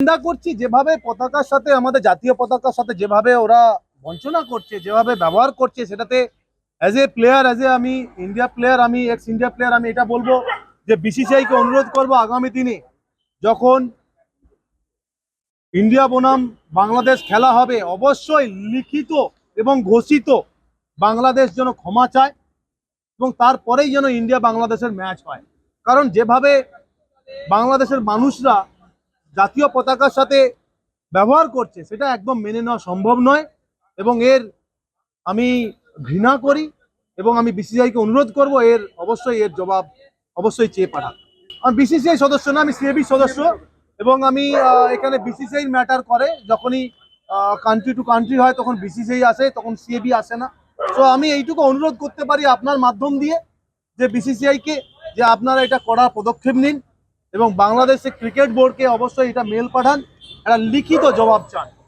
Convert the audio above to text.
নিন্দা করছি যেভাবে পতাকার সাথে, আমাদের জাতীয় পতাকার সাথে যেভাবে ওরা বঞ্চনা করছে, যেভাবে ব্যবহার করছে, সেটাতে অ্যাজ এ প্লেয়ার, আমি ইন্ডিয়া প্লেয়ার, আমি এক্স ইন্ডিয়া প্লেয়ার, আমি এটা বলবো যে বিসিসিআই কে অনুরোধ করব আগামী দিনে যখন ইন্ডিয়া বনাম বাংলাদেশ খেলা হবে অবশ্যই লিখিত এবং ঘোষিত বাংলাদেশ যেন ক্ষমা চায় এবং তারপরেই যেন ইন্ডিয়া বাংলাদেশের ম্যাচ হয়। কারণ যেভাবে বাংলাদেশের মানুষরা জাতীয় পতাকার সাথে ব্যবহার করছে সেটা একদম মেনে নেওয়া সম্ভব নয় এবং আমি ঘৃণা করি এবং আমি বিসিসিআইকে অনুরোধ করব এর জবাব অবশ্যই চেয়ে পাঠাক। আমি বিসিসিআই সদস্য না, আমি সিএবি সদস্য এবং আমি এখানে বিসিসিআই ম্যাটার করে। যখনই কান্ট্রি টু কান্ট্রি হয় তখন বিসিসিআই আসে, তখন সিএবি আসে না। তো আমি এইটুকু অনুরোধ করতে পারি আপনার মাধ্যম দিয়ে যে বিসিসিআইকে যে আপনারা এটা কড়া পদক্ষেপ নিন এবং বাংলাদেশের ক্রিকেট বোর্ডকে অবশ্যই এটা মেল পাঠান, একটা লিখিত জবাব চান।